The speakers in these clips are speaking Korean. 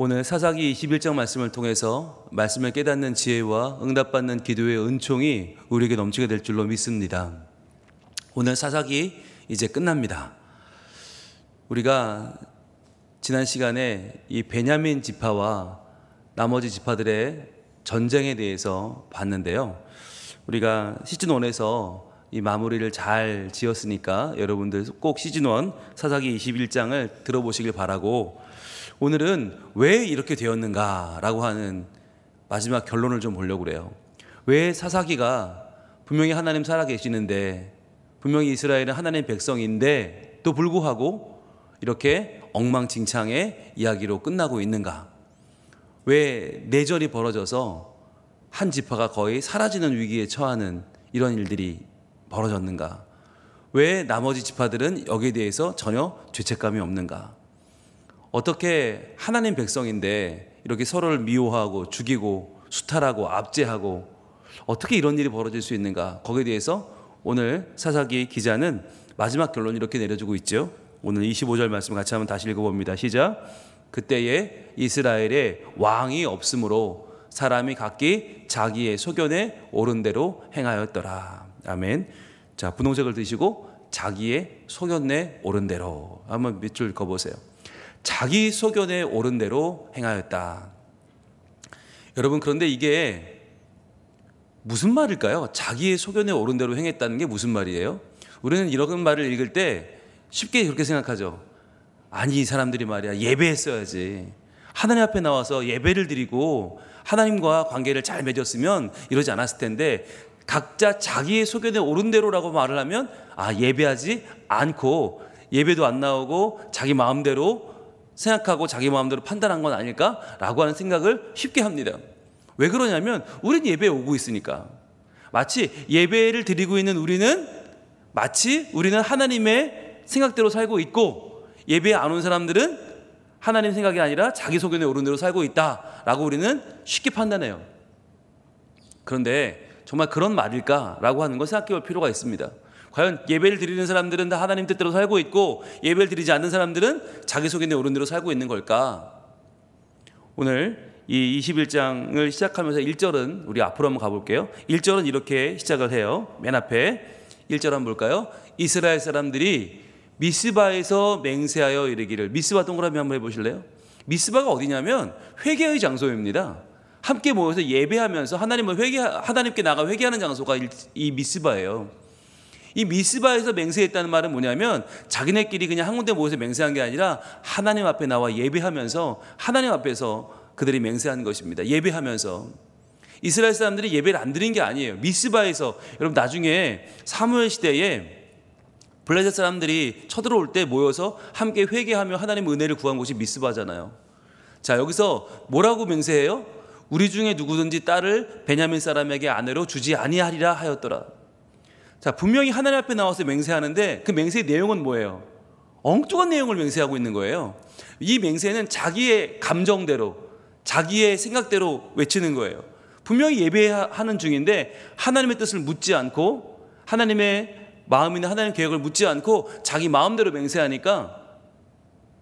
오늘 사사기 21장 말씀을 통해서 말씀을 깨닫는 지혜와 응답받는 기도의 은총이 우리에게 넘치게 될 줄로 믿습니다. 오늘 사사기 이제 끝납니다. 우리가 지난 시간에 이 베냐민 지파와 나머지 지파들의 전쟁에 대해서 봤는데요. 우리가 시즌1에서 이 마무리를 잘 지었으니까 여러분들 꼭 시즌1 사사기 21장을 들어보시길 바라고, 오늘은 왜 이렇게 되었는가 라고 하는 마지막 결론을 좀 보려고 그래요. 왜 사사기가 분명히 하나님 살아계시는데, 분명히 이스라엘은 하나님 백성인데 또 불구하고 이렇게 엉망진창의 이야기로 끝나고 있는가? 왜 내전이 벌어져서 한 지파가 거의 사라지는 위기에 처하는 이런 일들이 벌어졌는가? 왜 나머지 지파들은 여기에 대해서 전혀 죄책감이 없는가? 어떻게 하나님 백성인데 이렇게 서로를 미워하고 죽이고 수탈하고 압제하고 어떻게 이런 일이 벌어질 수 있는가? 거기에 대해서 오늘 사사기 기자는 마지막 결론을 이렇게 내려주고 있죠. 오늘 25절 말씀 같이 한번 다시 읽어봅니다. 시작. 그때에 이스라엘에 왕이 없으므로 사람이 각기 자기의 소견에 옳은 대로 행하였더라. 아멘. 자, 분홍색을 드시고 자기의 소견에 옳은 대로 한번 밑줄 읽어보세요. 자기 소견에 옳은 대로 행하였다. 여러분, 그런데 이게 무슨 말일까요? 자기의 소견에 옳은 대로 행했다는 게 무슨 말이에요? 우리는 이런 말을 읽을 때 쉽게 그렇게 생각하죠. 아니, 이 사람들이 말이야 예배했어야지, 하나님 앞에 나와서 예배를 드리고 하나님과 관계를 잘 맺었으면 이러지 않았을 텐데, 각자 자기의 소견에 옳은 대로라고 말을 하면 예배하지 않고 예배도 안 나오고 자기 마음대로 생각하고 자기 마음대로 판단한 건 아닐까라고 하는 생각을 쉽게 합니다. 왜 그러냐면 우린 예배에 오고 있으니까. 마치 예배를 드리고 있는 우리는 하나님의 생각대로 살고 있고, 예배에 안 온 사람들은 하나님 생각이 아니라 자기 소견에 옳은 대로 살고 있다라고 우리는 쉽게 판단해요. 그런데 정말 그런 말일까라고 하는 걸 생각해 볼 필요가 있습니다. 과연 예배를 드리는 사람들은 다 하나님 뜻대로 살고 있고 예배를 드리지 않는 사람들은 자기 소견에 옳은 대로 살고 있는 걸까? 오늘 이 21장을 시작하면서 1절은 우리 앞으로 한번 가볼게요. 1절은 이렇게 시작을 해요. 맨 앞에 1절 한번 볼까요? 이스라엘 사람들이 미스바에서 맹세하여 이르기를. 미스바 동그라미 한번 해보실래요? 미스바가 어디냐면 회개의 장소입니다. 함께 모여서 예배하면서 하나님께 나가 회개하는 장소가 이 미스바예요. 이 미스바에서 맹세했다는 말은 뭐냐면 자기네끼리 그냥 한 군데 모여서 맹세한 게 아니라 하나님 앞에 나와 예배하면서 하나님 앞에서 그들이 맹세한 것입니다. 예배하면서. 이스라엘 사람들이 예배를 안 드린 게 아니에요. 미스바에서, 여러분 나중에 사무엘 시대에 블레셋 사람들이 쳐들어올 때 모여서 함께 회개하며 하나님 은혜를 구한 곳이 미스바잖아요. 자, 여기서 뭐라고 맹세해요? 우리 중에 누구든지 딸을 베냐민 사람에게 아내로 주지 아니하리라 하였더라. 자, 분명히 하나님 앞에 나와서 맹세하는데 그 맹세의 내용은 뭐예요? 엉뚱한 내용을 맹세하고 있는 거예요. 이 맹세는 자기의 감정대로, 자기의 생각대로 외치는 거예요. 분명히 예배하는 중인데 하나님의 뜻을 묻지 않고, 하나님의 마음이나 하나님의 계획을 묻지 않고 자기 마음대로 맹세하니까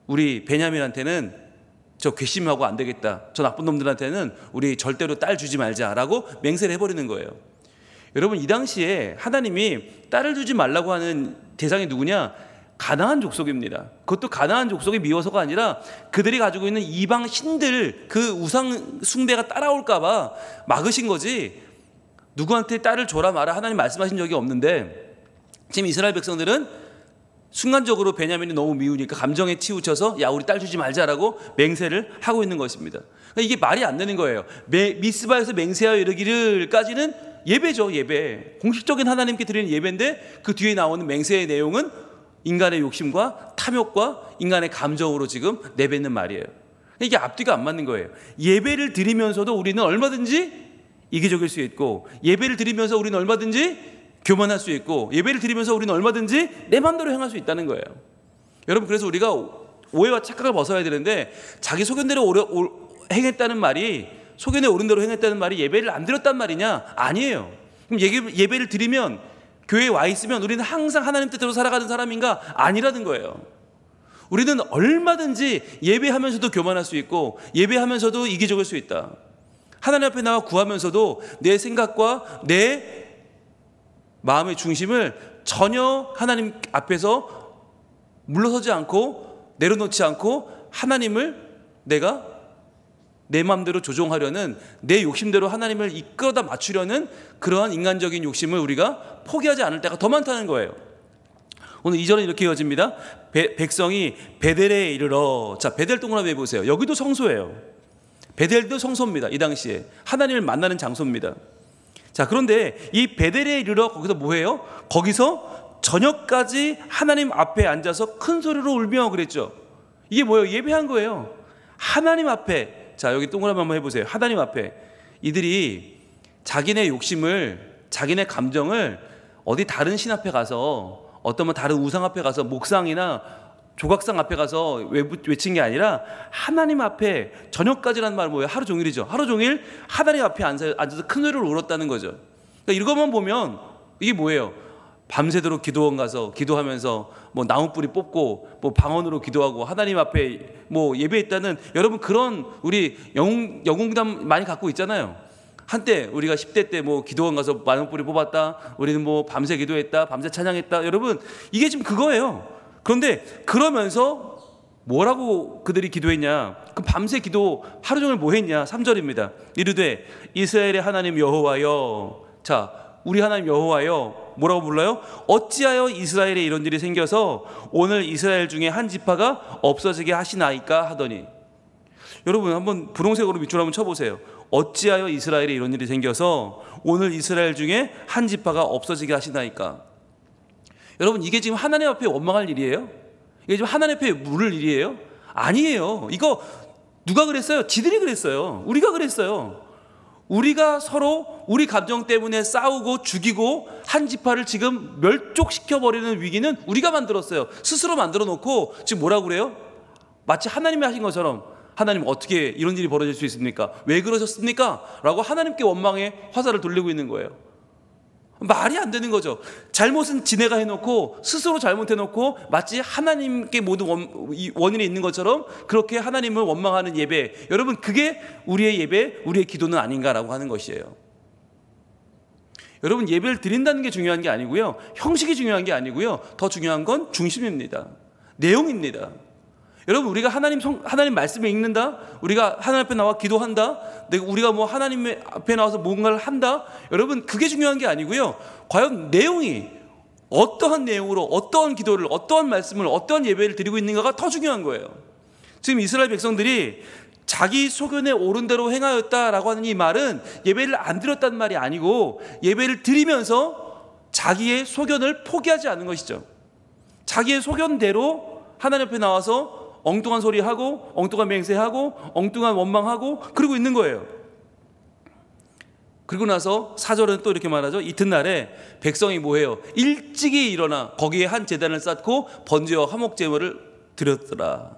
우리 베냐민한테는 저 괘씸하고 안 되겠다, 저 나쁜 놈들한테는 우리 절대로 딸 주지 말자라고 맹세를 해버리는 거예요. 여러분, 이 당시에 하나님이 딸을 주지 말라고 하는 대상이 누구냐? 가나안 족속입니다. 그것도 가나안 족속이 미워서가 아니라 그들이 가지고 있는 이방 신들, 그 우상 숭배가 따라올까 봐 막으신 거지, 누구한테 딸을 줘라 마라 하나님 말씀하신 적이 없는데, 지금 이스라엘 백성들은 순간적으로 베냐민이 너무 미우니까 감정에 치우쳐서 야, 우리 딸 주지 말자라고 맹세를 하고 있는 것입니다. 그러니까 이게 말이 안 되는 거예요. 미스바에서 맹세하여 이르기를까지는 예배죠, 예배. 공식적인 하나님께 드리는 예배인데 그 뒤에 나오는 맹세의 내용은 인간의 욕심과 탐욕과 인간의 감정으로 지금 내뱉는 말이에요. 이게 앞뒤가 안 맞는 거예요. 예배를 드리면서도 우리는 얼마든지 이기적일 수 있고, 예배를 드리면서 우리는 얼마든지 교만할 수 있고, 예배를 드리면서 우리는 얼마든지 내 마음대로 행할 수 있다는 거예요. 여러분, 그래서 우리가 오해와 착각을 벗어야 되는데, 자기 소견대로 행했다는 말이, 소견에 옳은 대로 행했다는 말이 예배를 안 드렸단 말이냐? 아니에요. 그럼 예배를 드리면, 교회에 와 있으면 우리는 항상 하나님 뜻대로 살아가는 사람인가? 아니라는 거예요. 우리는 얼마든지 예배하면서도 교만할 수 있고 예배하면서도 이기적일 수 있다. 하나님 앞에 나와 구하면서도 내 생각과 내 마음의 중심을 전혀 하나님 앞에서 물러서지 않고 내려놓지 않고 하나님을 내가 내 마음대로 조종하려는, 내 욕심대로 하나님을 이끌어다 맞추려는 그러한 인간적인 욕심을 우리가 포기하지 않을 때가 더 많다는 거예요. 오늘 2절은 이렇게 이어집니다. 백성이 베델에 이르러. 자, 베델 동그라미 해보세요. 여기도 성소예요. 베델도 성소입니다. 이 당시에 하나님을 만나는 장소입니다. 자, 그런데 이 베델에 이르러 거기서 뭐해요? 거기서 저녁까지 하나님 앞에 앉아서 큰 소리로 울며 그랬죠. 이게 뭐예요? 예배한 거예요. 하나님 앞에. 자, 여기 동그라미 한번 해보세요. 하나님 앞에. 이들이 자기네 욕심을, 자기네 감정을 어디 다른 신 앞에 가서, 어떤 다른 우상 앞에 가서, 목상이나 조각상 앞에 가서 외친 게 아니라 하나님 앞에, 저녁까지라는 말은 뭐예요? 하루 종일이죠. 하루 종일 하나님 앞에 앉아서 큰 소리를 울었다는 거죠. 그러니까 이것만 보면 이게 뭐예요? 밤새도록 기도원 가서 기도하면서 뭐 나무뿌리 뽑고 뭐 방언으로 기도하고 하나님 앞에 뭐 예배했다는, 여러분 그런 우리 영웅담 많이 갖고 있잖아요. 한때 우리가 10대 때 뭐 기도원 가서 나무뿌리 뽑았다, 우리는 뭐 밤새 기도했다, 밤새 찬양했다. 여러분 이게 지금 그거예요. 그런데 그러면서 뭐라고 그들이 기도했냐? 그 밤새 기도 하루 종일 뭐 했냐? 3절입니다. 이르되 이스라엘의 하나님 여호와여. 자, 우리 하나님 여호와여 뭐라고 불러요? 어찌하여 이스라엘에 이런 일이 생겨서 오늘 이스라엘 중에 한 지파가 없어지게 하시나이까 하더니. 여러분 한번 분홍색으로 밑줄 한번 쳐보세요. 어찌하여 이스라엘에 이런 일이 생겨서 오늘 이스라엘 중에 한 지파가 없어지게 하시나이까. 여러분 이게 지금 하나님 앞에 원망할 일이에요? 이게 지금 하나님 앞에 물을 일이에요? 아니에요. 이거 누가 그랬어요? 지들이 그랬어요. 우리가 그랬어요. 우리가 서로 우리 감정 때문에 싸우고 죽이고 한 지파를 지금 멸족시켜버리는 위기는 우리가 만들었어요. 스스로 만들어 놓고 지금 뭐라고 그래요? 마치 하나님이 하신 것처럼, 하나님 어떻게 이런 일이 벌어질 수 있습니까? 왜 그러셨습니까? 라고 하나님께 원망의 화살을 돌리고 있는 거예요. 말이 안 되는 거죠. 잘못은 지네가 해놓고, 스스로 잘못해놓고 마치 하나님께 모든 원인이 있는 것처럼 그렇게 하나님을 원망하는 예배, 여러분 그게 우리의 예배, 우리의 기도는 아닌가라고 하는 것이에요. 여러분 예배를 드린다는 게 중요한 게 아니고요, 형식이 중요한 게 아니고요, 더 중요한 건 중심입니다. 내용입니다. 여러분 우리가 하나님 말씀을 읽는다, 우리가 하나님 앞에 나와 기도한다, 우리가 뭐 하나님 앞에 나와서 뭔가를 한다, 여러분 그게 중요한 게 아니고요, 과연 내용이 어떠한 내용으로 어떠한 기도를, 어떠한 말씀을, 어떠한 예배를 드리고 있는가가 더 중요한 거예요. 지금 이스라엘 백성들이 자기 소견에 옳은 대로 행하였다라고 하는 이 말은 예배를 안 드렸다는 말이 아니고 예배를 드리면서 자기의 소견을 포기하지 않는 것이죠. 자기의 소견대로 하나님 앞에 나와서 엉뚱한 소리하고 엉뚱한 맹세하고 엉뚱한 원망하고 그러고 있는 거예요. 그리고 나서 4절은 또 이렇게 말하죠. 이튿날에 백성이 뭐해요? 일찍이 일어나 거기에 한 제단을 쌓고 번제와 화목제물을 드렸더라.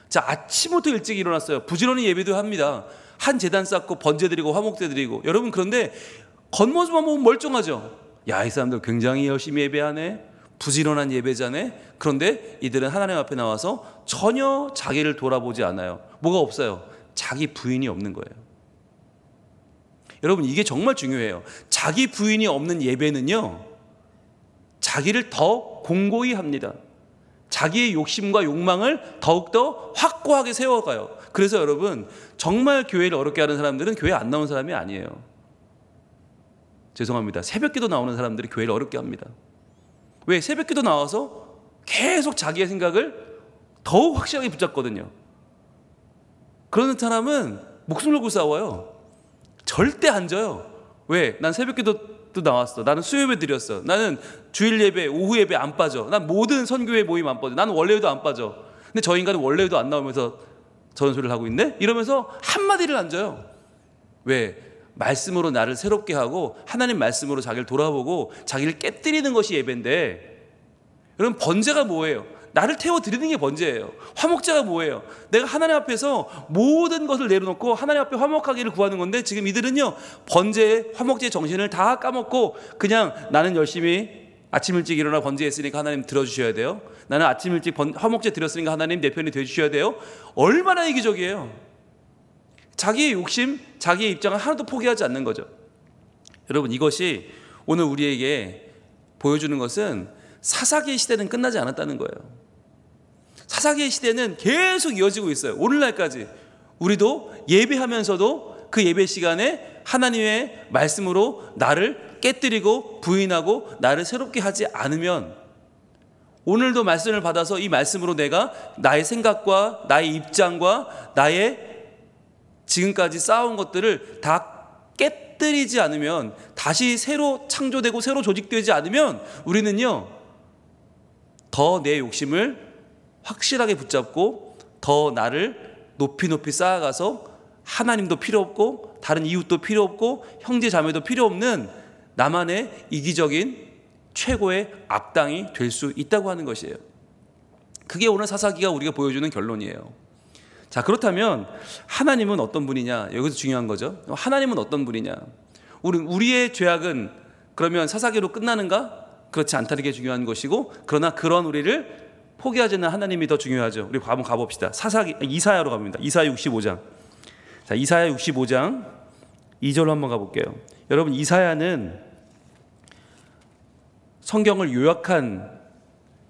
자, 아침부터 일찍 일어났어요. 부지런히 예배도 합니다. 한 제단 쌓고 번제 드리고 화목제 드리고. 여러분 그런데 겉모습만 보면 멀쩡하죠. 야, 이 사람들 굉장히 열심히 예배하네, 부지런한 예배자네. 그런데 이들은 하나님 앞에 나와서 전혀 자기를 돌아보지 않아요. 뭐가 없어요? 자기 부인이 없는 거예요. 여러분 이게 정말 중요해요. 자기 부인이 없는 예배는요, 자기를 더 공고히 합니다. 자기의 욕심과 욕망을 더욱더 확고하게 세워가요. 그래서 여러분 정말 교회를 어렵게 하는 사람들은 교회 안 나오는 사람이 아니에요. 죄송합니다. 새벽기도 나오는 사람들이 교회를 어렵게 합니다. 왜? 새벽기도 나와서 계속 자기의 생각을 더욱 확실하게 붙잡거든요. 그런 사람은 목숨 걸고 싸워요. 절대 안 져요. 왜? 난 새벽기도도 나왔어. 나는 수요예배 드렸어. 나는 주일 예배, 오후 예배 안 빠져. 난 모든 선교회 모임 안 빠져. 나는 원래도 안 빠져. 근데 저 인간은 원래도 안 나오면서 저런 소리를 하고 있네? 이러면서 한마디를 안 져요. 왜? 말씀으로 나를 새롭게 하고 하나님 말씀으로 자기를 돌아보고 자기를 깨뜨리는 것이 예배인데, 여러분 번제가 뭐예요? 나를 태워드리는 게 번제예요. 화목제가 뭐예요? 내가 하나님 앞에서 모든 것을 내려놓고 하나님 앞에 화목하기를 구하는 건데, 지금 이들은요 번제의 화목제의 정신을 다 까먹고 그냥 나는 열심히 아침 일찍 일어나 번제했으니까 하나님 들어주셔야 돼요. 나는 아침 일찍 화목제 드렸으니까 하나님 내 편이 되주셔야 돼요. 얼마나 이기적이에요. 자기의 욕심, 자기의 입장을 하나도 포기하지 않는 거죠. 여러분, 이것이 오늘 우리에게 보여주는 것은 사사기의 시대는 끝나지 않았다는 거예요. 사사기의 시대는 계속 이어지고 있어요. 오늘날까지 우리도 예배하면서도 그 예배 시간에 하나님의 말씀으로 나를 깨뜨리고 부인하고 나를 새롭게 하지 않으면, 오늘도 말씀을 받아서 이 말씀으로 내가 나의 생각과 나의 입장과 나의 지금까지 쌓아온 것들을 다 깨뜨리지 않으면, 다시 새로 창조되고 새로 조직되지 않으면 우리는요 더 내 욕심을 확실하게 붙잡고 더 나를 높이 높이 쌓아가서 하나님도 필요 없고 다른 이웃도 필요 없고 형제 자매도 필요 없는 나만의 이기적인 최고의 악당이 될 수 있다고 하는 것이에요. 그게 오늘 사사기가 우리가 보여주는 결론이에요. 자, 그렇다면 하나님은 어떤 분이냐? 여기서 중요한 거죠. 하나님은 어떤 분이냐? 우리의 죄악은 그러면 사사기로 끝나는가? 그렇지 않다는 게 중요한 것이고, 그러나 그런 우리를 포기하지 않는 하나님이 더 중요하죠. 우리 한번 가봅시다. 이사야로 갑니다. 이사야 65장. 자, 이사야 65장 2절로 한번 가볼게요. 여러분, 이사야는 성경을 요약한,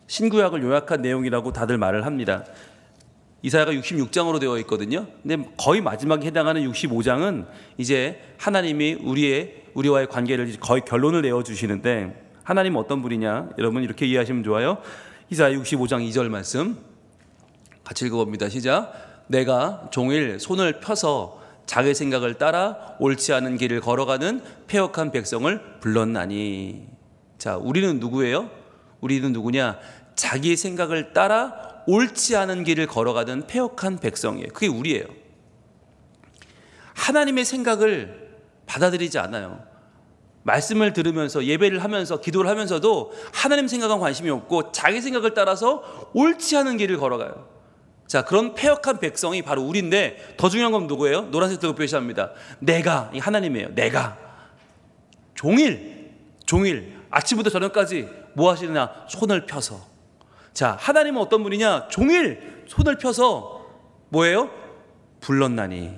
신구약을 요약한 내용이라고 다들 말을 합니다. 이사야가 66장으로 되어 있거든요. 근데 거의 마지막에 해당하는 65장은 이제 하나님이 우리와의 관계를 거의 결론을 내어주시는데, 하나님은 어떤 분이냐? 여러분 이렇게 이해하시면 좋아요. 이사야 65장 2절 말씀 같이 읽어봅니다. 시작. 내가 종일 손을 펴서 자기 생각을 따라 옳지 않은 길을 걸어가는 패역한 백성을 불렀나니. 자, 우리는 누구예요? 우리는 누구냐? 자기 생각을 따라 옳지 않은 길을 걸어가는 패역한 백성이에요. 그게 우리예요. 하나님의 생각을 받아들이지 않아요. 말씀을 들으면서 예배를 하면서 기도를 하면서도 하나님 생각은 관심이 없고 자기 생각을 따라서 옳지 않은 길을 걸어가요. 자, 그런 패역한 백성이 바로 우리인데, 더 중요한 건 누구예요? 노란색 뜨고 표시합니다. 내가, 이 하나님이에요. 내가 종일 아침부터 저녁까지 뭐 하시느냐? 손을 펴서. 자, 하나님은 어떤 분이냐? 종일 손을 펴서 뭐예요? 불렀나니.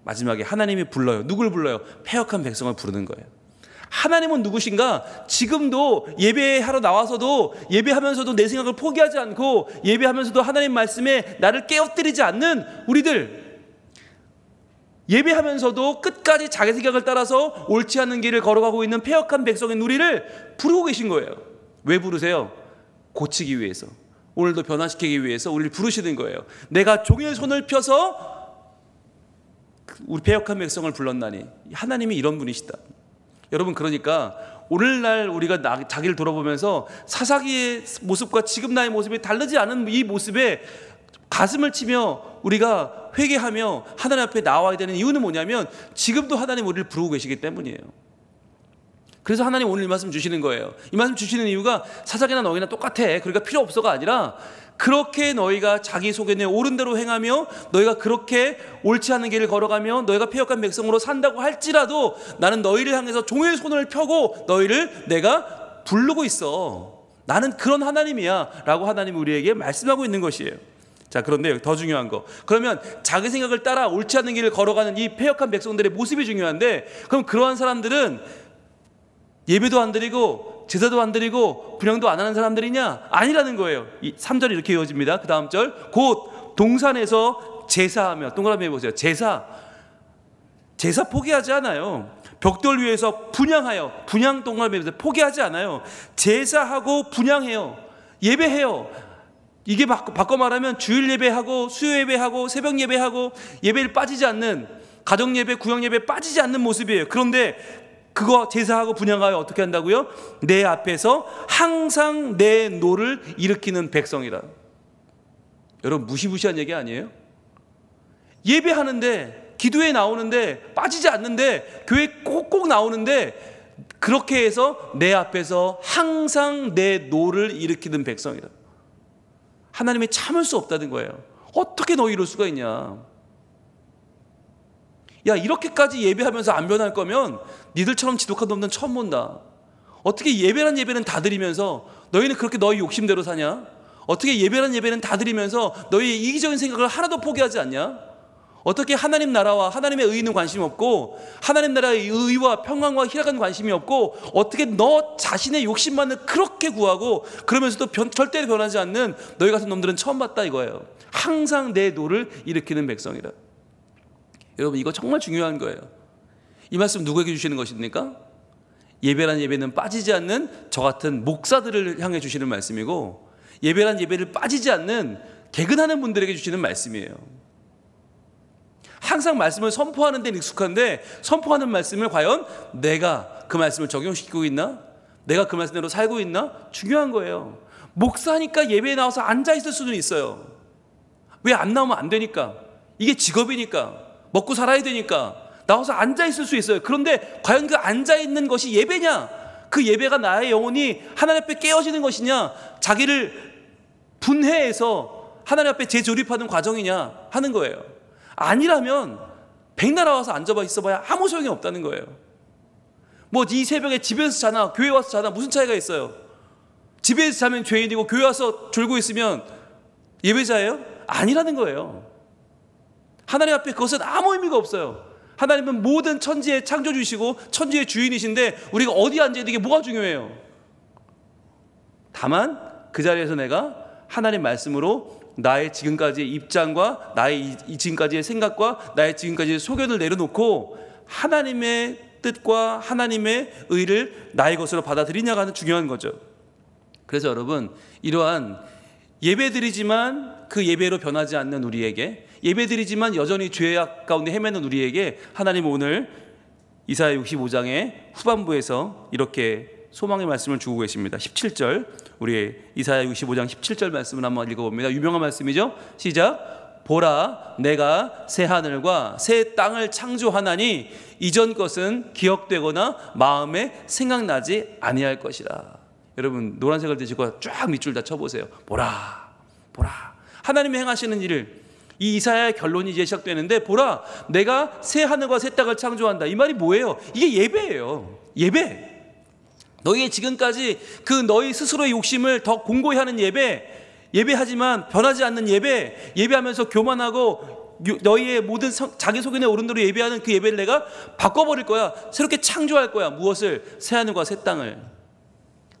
마지막에 하나님이 불러요. 누굴 불러요? 패역한 백성을 부르는 거예요. 하나님은 누구신가? 지금도 예배하러 나와서도, 예배하면서도 내 생각을 포기하지 않고, 예배하면서도 하나님 말씀에 나를 깨어뜨리지 않는 우리들, 예배하면서도 끝까지 자기 생각을 따라서 옳지 않은 길을 걸어가고 있는 패역한 백성인 우리를 부르고 계신 거예요. 왜 부르세요? 고치기 위해서, 오늘도 변화시키기 위해서 우리를 부르시는 거예요. 내가 종일 손을 펴서 우리 패역한 백성을 불렀나니. 하나님이 이런 분이시다. 여러분, 그러니까 오늘날 우리가 자기를 돌아보면서 사사기의 모습과 지금 나의 모습이 다르지 않은 이 모습에 가슴을 치며 우리가 회개하며 하나님 앞에 나와야 되는 이유는 뭐냐면, 지금도 하나님 우리를 부르고 계시기 때문이에요. 그래서 하나님 오늘 이 말씀 주시는 거예요. 이 말씀 주시는 이유가 사사기나 너희나 똑같아, 그러니까 필요 없어가 아니라, 그렇게 너희가 자기 속에 내 옳은 대로 행하며 너희가 그렇게 옳지 않은 길을 걸어가며 너희가 패역한 백성으로 산다고 할지라도 나는 너희를 향해서 종일 손을 펴고 너희를 내가 부르고 있어. 나는 그런 하나님이야 라고 하나님이 우리에게 말씀하고 있는 것이에요. 자, 그런데 더 중요한 거, 그러면 자기 생각을 따라 옳지 않은 길을 걸어가는 이 패역한 백성들의 모습이 중요한데, 그럼 그러한 사람들은 예배도 안 드리고 제사도 안 드리고 분향도 안 하는 사람들이냐? 아니라는 거예요. 3절이 이렇게 이어집니다. 그 다음 절, 곧 동산에서 제사하며, 동그라미 해보세요. 제사 포기하지 않아요. 벽돌 위에서 분향하여, 분향 동그라미 해보세요. 포기하지 않아요. 제사하고 분향해요. 예배해요. 이게 바꿔 말하면 주일 예배하고 수요 예배하고 새벽 예배하고 예배를 빠지지 않는, 가정 예배, 구역 예배 빠지지 않는 모습이에요. 그런데 그거 제사하고 분향하여 어떻게 한다고요? 내 앞에서 항상 내 노를 일으키는 백성이라. 여러분, 무시무시한 얘기 아니에요? 예배하는데, 기도에 나오는데, 빠지지 않는데, 교회 꼭꼭 나오는데, 그렇게 해서 내 앞에서 항상 내 노를 일으키는 백성이라. 하나님이 참을 수 없다는 거예요. 어떻게 너 이럴 수가 있냐? 야, 이렇게까지 예배하면서 안 변할 거면 니들처럼 지독한 놈들은 처음 본다. 어떻게 예배란 예배는 다 드리면서 너희는 그렇게 너희 욕심대로 사냐? 어떻게 예배란 예배는 다 드리면서 너희의 이기적인 생각을 하나도 포기하지 않냐? 어떻게 하나님 나라와 하나님의 의는 관심이 없고 하나님 나라의 의와 평강과 희락은 관심이 없고 어떻게 너 자신의 욕심만을 그렇게 구하고 그러면서도 절대 변하지 않는 너희 같은 놈들은 처음 봤다 이거예요. 항상 내 노를 일으키는 백성이라. 여러분 이거 정말 중요한 거예요. 이 말씀 누구에게 주시는 것입니까? 예배란 예배는 빠지지 않는 저 같은 목사들을 향해 주시는 말씀이고 예배란 예배를 빠지지 않는 개근하는 분들에게 주시는 말씀이에요. 항상 말씀을 선포하는 데는 익숙한데 선포하는 말씀을 과연 내가 그 말씀을 적용시키고 있나? 내가 그 말씀대로 살고 있나? 중요한 거예요. 목사니까 예배에 나와서 앉아있을 수는 있어요. 왜 안 나오면 안 되니까. 이게 직업이니까. 먹고 살아야 되니까. 나와서 앉아있을 수 있어요. 그런데 과연 그 앉아있는 것이 예배냐? 그 예배가 나의 영혼이 하나님 앞에 깨어지는 것이냐? 자기를 분해해서 하나님 앞에 재조립하는 과정이냐? 하는 거예요. 아니라면 백날 와서 앉아봐 있어봐야 아무 소용이 없다는 거예요. 뭐 이 새벽에 집에서 자나 교회 와서 자나 무슨 차이가 있어요? 집에서 자면 죄인이고 교회 와서 졸고 있으면 예배자예요? 아니라는 거예요. 하나님 앞에 그것은 아무 의미가 없어요. 하나님은 모든 천지의 창조주이시고 천지의 주인이신데 우리가 어디 앉아야 되게 뭐가 중요해요? 다만 그 자리에서 내가 하나님 말씀으로 나의 지금까지의 입장과 나의 지금까지의 생각과 나의 지금까지의 소견을 내려놓고 하나님의 뜻과 하나님의 의를 나의 것으로 받아들이냐가 하는 중요한 거죠. 그래서 여러분 이러한 예배드리지만 그 예배로 변하지 않는 우리에게 예배드리지만 여전히 죄악 가운데 헤매는 우리에게 하나님은 오늘 이사야 65장의 후반부에서 이렇게 소망의 말씀을 주고 계십니다. 17절 우리 이사야 65장 17절 말씀을 한번 읽어봅니다. 유명한 말씀이죠. 시작. 보라 내가 새 하늘과 새 땅을 창조하나니 이전 것은 기억되거나 마음에 생각나지 아니할 것이라. 여러분 노란색을 드시고 쫙 밑줄 다 쳐보세요. 보라 보라 하나님이 행하시는 일을 이 이사야의 결론이 이제 시작되는데 보라 내가 새 하늘과 새 땅을 창조한다. 이 말이 뭐예요? 이게 예배예요. 예배. 너희의 지금까지 그 너희 스스로의 욕심을 더 공고히 하는 예배하지만 변하지 않는 예배하면서 교만하고 너희의 모든 자기 소견에 오른 대로 예배하는 그 예배를 내가 바꿔버릴 거야. 새롭게 창조할 거야. 무엇을? 새 하늘과 새 땅을.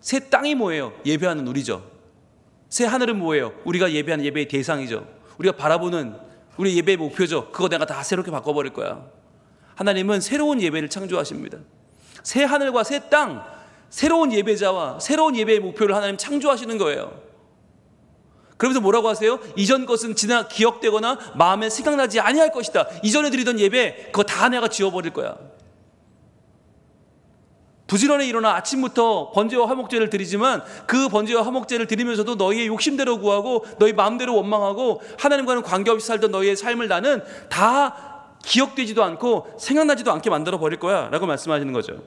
새 땅이 뭐예요? 예배하는 우리죠. 새 하늘은 뭐예요? 우리가 예배하는 예배의 대상이죠. 우리가 바라보는 우리 예배의 목표죠. 그거 내가 다 새롭게 바꿔버릴 거야. 하나님은 새로운 예배를 창조하십니다. 새 하늘과 새 땅, 새로운 예배자와 새로운 예배의 목표를 하나님 창조하시는 거예요. 그러면서 뭐라고 하세요? 이전 것은 지나 기억되거나 마음에 생각나지 아니할 것이다. 이전에 드리던 예배 그거 다 내가 지워버릴 거야. 부지런히 일어나 아침부터 번제와 화목제를 드리지만 그 번제와 화목제를 드리면서도 너희의 욕심대로 구하고 너희 마음대로 원망하고 하나님과는 관계없이 살던 너희의 삶을 나는 다 기억되지도 않고 생각나지도 않게 만들어 버릴 거야 라고 말씀하시는 거죠.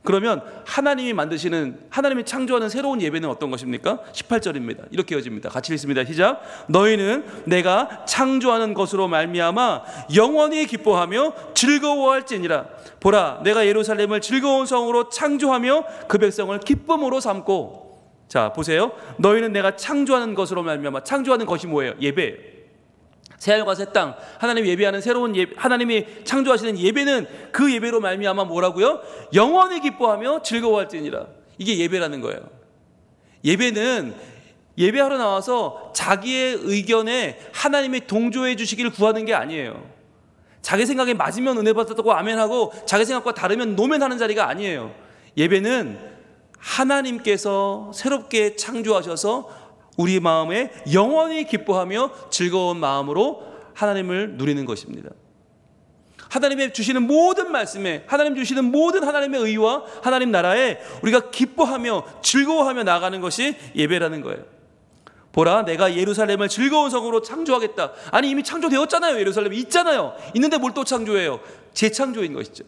그러면 하나님이 창조하는 새로운 예배는 어떤 것입니까? 18절입니다. 이렇게 이어집니다. 같이 읽습니다. 시작. 너희는 내가 창조하는 것으로 말미암아 영원히 기뻐하며 즐거워할지니라. 보라 내가 예루살렘을 즐거운 성으로 창조하며 그 백성을 기쁨으로 삼고. 자 보세요. 너희는 내가 창조하는 것으로 말미암아. 창조하는 것이 뭐예요? 예배예요. 새하늘과 새 땅, 하나님이 예배하는 새로운 예배, 하나님이 창조하시는 예배는 그 예배로 말미암아 뭐라고요? 영원히 기뻐하며 즐거워할지니라. 이게 예배라는 거예요. 예배는 예배하러 나와서 자기의 의견에 하나님이 동조해 주시기를 구하는 게 아니에요. 자기 생각에 맞으면 은혜 받았다고 아멘하고 자기 생각과 다르면 노멘하는 자리가 아니에요. 예배는 하나님께서 새롭게 창조하셔서 우리 마음에 영원히 기뻐하며 즐거운 마음으로 하나님을 누리는 것입니다. 하나님의 주시는 모든 말씀에 하나님 주시는 모든 하나님의 의와 하나님 나라에 우리가 기뻐하며 즐거워하며 나아가는 것이 예배라는 거예요. 보라 내가 예루살렘을 즐거운 성으로 창조하겠다. 아니 이미 창조되었잖아요. 예루살렘이 있잖아요. 있는데 뭘 또 창조해요? 재창조인 것이죠.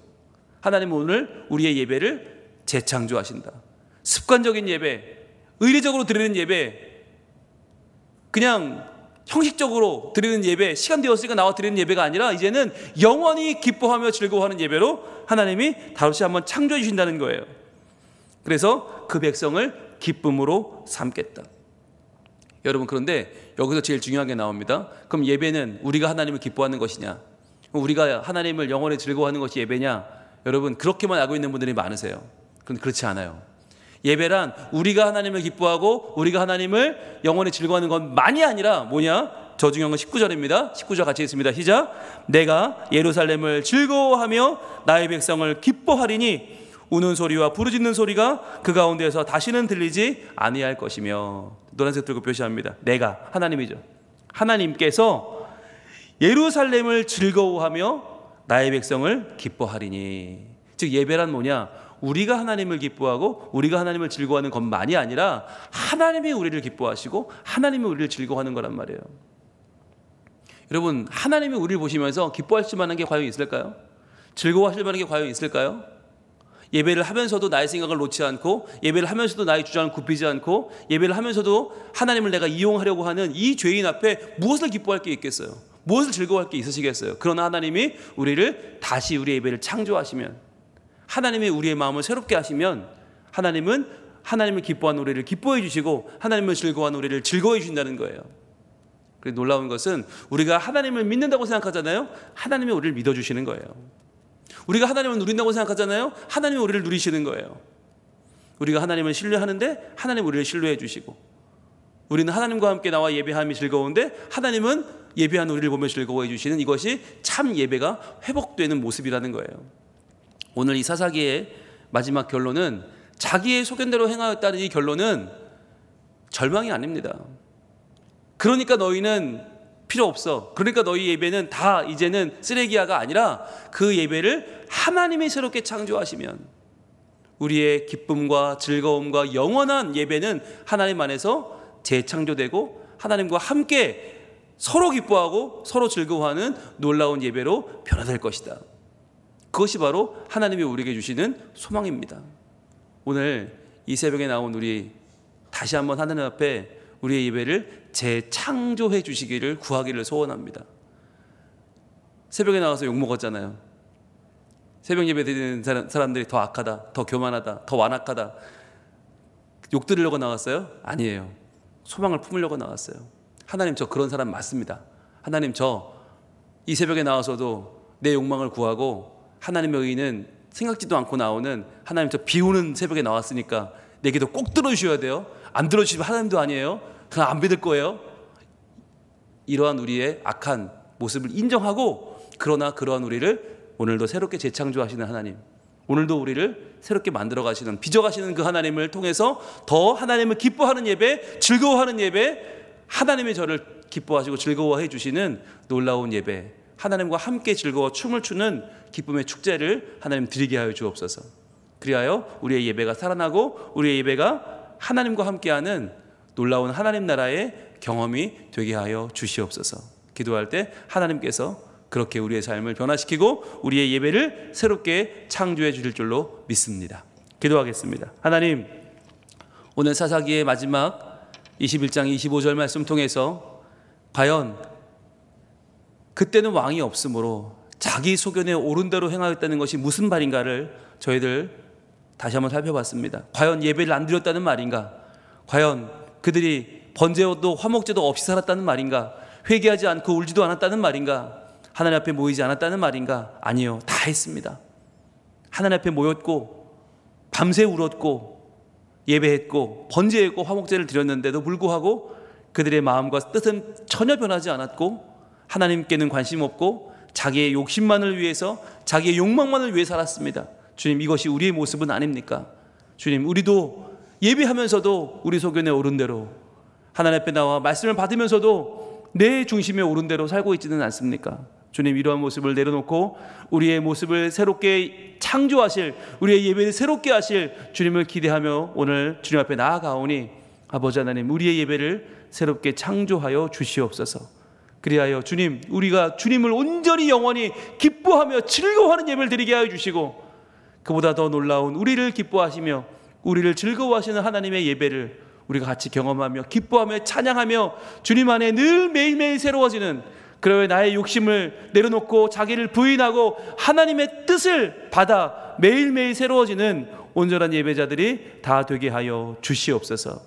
하나님은 오늘 우리의 예배를 재창조하신다. 습관적인 예배, 의례적으로 드리는 예배, 그냥 형식적으로 드리는 예배, 시간 되었으니까 나와 드리는 예배가 아니라 이제는 영원히 기뻐하며 즐거워하는 예배로 하나님이 다시 한번 창조해 주신다는 거예요. 그래서 그 백성을 기쁨으로 삼겠다. 여러분, 그런데 여기서 제일 중요한 게 나옵니다. 그럼 예배는 우리가 하나님을 기뻐하는 것이냐, 우리가 하나님을 영원히 즐거워하는 것이 예배냐? 여러분, 그렇게만 알고 있는 분들이 많으세요. 그런데 그렇지 않아요. 예배란 우리가 하나님을 기뻐하고 우리가 하나님을 영원히 즐거워하는 것만이 아니라 뭐냐? 저 중요한 건 19절입니다. 19절 같이 읽습니다. 시작. 내가 예루살렘을 즐거워하며 나의 백성을 기뻐하리니 우는 소리와 부르짖는 소리가 그 가운데에서 다시는 들리지 아니할 것이며. 노란색 들고 표시합니다. 내가, 하나님이죠. 하나님께서 예루살렘을 즐거워하며 나의 백성을 기뻐하리니. 즉 예배란 뭐냐? 우리가 하나님을 기뻐하고 우리가 하나님을 즐거워하는 것만이 아니라 하나님이 우리를 기뻐하시고 하나님이 우리를 즐거워하는 거란 말이에요. 여러분, 하나님이 우리를 보시면서 기뻐하실 만한 게 과연 있을까요? 즐거워하실 만한 게 과연 있을까요? 예배를 하면서도 나의 생각을 놓지 않고, 예배를 하면서도 나의 주장을 굽히지 않고, 예배를 하면서도 하나님을 내가 이용하려고 하는 이 죄인 앞에 무엇을 기뻐할 게 있겠어요? 무엇을 즐거워할 게 있으시겠어요? 그러나 하나님이 우리를 다시 우리의 예배를 창조하시면, 하나님이 우리의 마음을 새롭게 하시면, 하나님은 하나님을 기뻐하는 우리를 기뻐해 주시고 하나님을 즐거워하는 우리를 즐거워해 주신다는 거예요. 그리고 놀라운 것은 우리가 하나님을 믿는다고 생각하잖아요. 하나님이 우리를 믿어주시는 거예요. 우리가 하나님을 누린다고 생각하잖아요. 하나님이 우리를 누리시는 거예요. 우리가 하나님을 신뢰하는데 하나님이 우리를 신뢰해 주시고, 우리는 하나님과 함께 나와 예배함이 즐거운데 하나님은 예배하는 우리를 보며 즐거워해 주시는, 이것이 참 예배가 회복되는 모습이라는 거예요. 오늘 이 사사기의 마지막 결론은, 자기의 소견대로 행하였다는 이 결론은 절망이 아닙니다. 그러니까 너희는 필요 없어, 그러니까 너희 예배는 다 이제는 쓰레기야가 아니라, 그 예배를 하나님이 새롭게 창조하시면 우리의 기쁨과 즐거움과 영원한 예배는 하나님 안에서 재창조되고 하나님과 함께 서로 기뻐하고 서로 즐거워하는 놀라운 예배로 변화될 것이다. 그것이 바로 하나님이 우리에게 주시는 소망입니다. 오늘 이 새벽에 나온 우리, 다시 한번 하나님 앞에 우리의 예배를 재창조해 주시기를 구하기를 소원합니다. 새벽에 나와서 욕먹었잖아요. 새벽 예배 드리는 사람들이 더 악하다, 더 교만하다, 더 완악하다, 욕 들으려고 나왔어요? 아니에요. 소망을 품으려고 나왔어요. 하나님, 저 그런 사람 맞습니다. 하나님, 저 이 새벽에 나와서도 내 욕망을 구하고 하나님의 의는 생각지도 않고 나오는, 하나님 저 비오는 새벽에 나왔으니까 내 기도 꼭 들어주셔야 돼요. 안 들어주시면 하나님도 아니에요. 그냥 안 믿을 거예요. 이러한 우리의 악한 모습을 인정하고, 그러나 그러한 우리를 오늘도 새롭게 재창조하시는 하나님, 오늘도 우리를 새롭게 만들어 가시는, 빚어 가시는 그 하나님을 통해서 더 하나님을 기뻐하는 예배, 즐거워하는 예배, 하나님이 저를 기뻐하시고 즐거워해 주시는 놀라운 예배, 하나님과 함께 즐거워 춤을 추는 기쁨의 축제를 하나님 드리게 하여 주옵소서. 그리하여 우리의 예배가 살아나고 우리의 예배가 하나님과 함께하는 놀라운 하나님 나라의 경험이 되게 하여 주시옵소서. 기도할 때 하나님께서 그렇게 우리의 삶을 변화시키고 우리의 예배를 새롭게 창조해 주실 줄로 믿습니다. 기도하겠습니다. 하나님, 오늘 사사기의 마지막 21장 25절 말씀 통해서 과연 그때는 왕이 없으므로 자기 소견에 옳은 대로 행하였다는 것이 무슨 말인가를 저희들 다시 한번 살펴봤습니다. 과연 예배를 안 드렸다는 말인가? 과연 그들이 번제도 화목제도 없이 살았다는 말인가? 회개하지 않고 울지도 않았다는 말인가? 하나님 앞에 모이지 않았다는 말인가? 아니요, 다 했습니다. 하나님 앞에 모였고 밤새 울었고 예배했고 번제했고 화목제를 드렸는데도 불구하고 그들의 마음과 뜻은 전혀 변하지 않았고, 하나님께는 관심 없고 자기의 욕심만을 위해서, 자기의 욕망만을 위해 살았습니다. 주님, 이것이 우리의 모습은 아닙니까? 주님, 우리도 예배하면서도 우리 소견에 옳은 대로, 하나님 앞에 나와 말씀을 받으면서도 내 중심에 옳은 대로 살고 있지는 않습니까? 주님, 이러한 모습을 내려놓고 우리의 모습을 새롭게 창조하실, 우리의 예배를 새롭게 하실 주님을 기대하며 오늘 주님 앞에 나아가오니, 아버지 하나님, 우리의 예배를 새롭게 창조하여 주시옵소서. 그리하여 주님, 우리가 주님을 온전히 영원히 기뻐하며 즐거워하는 예배를 드리게 하여 주시고, 그보다 더 놀라운 우리를 기뻐하시며 우리를 즐거워하시는 하나님의 예배를 우리가 같이 경험하며 기뻐하며 찬양하며 주님 안에 늘 매일매일 새로워지는, 그러여 나의 욕심을 내려놓고 자기를 부인하고 하나님의 뜻을 받아 매일매일 새로워지는 온전한 예배자들이 다 되게 하여 주시옵소서.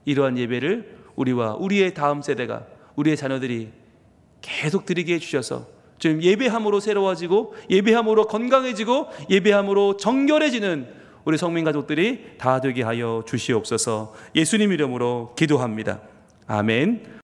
이러한 예배를 우리와 우리의 다음 세대가, 우리의 자녀들이 계속 드리게 해주셔서 지금 예배함으로 새로워지고 예배함으로 건강해지고 예배함으로 정결해지는 우리 성민 가족들이 다 되게 하여 주시옵소서. 예수님 이름으로 기도합니다. 아멘.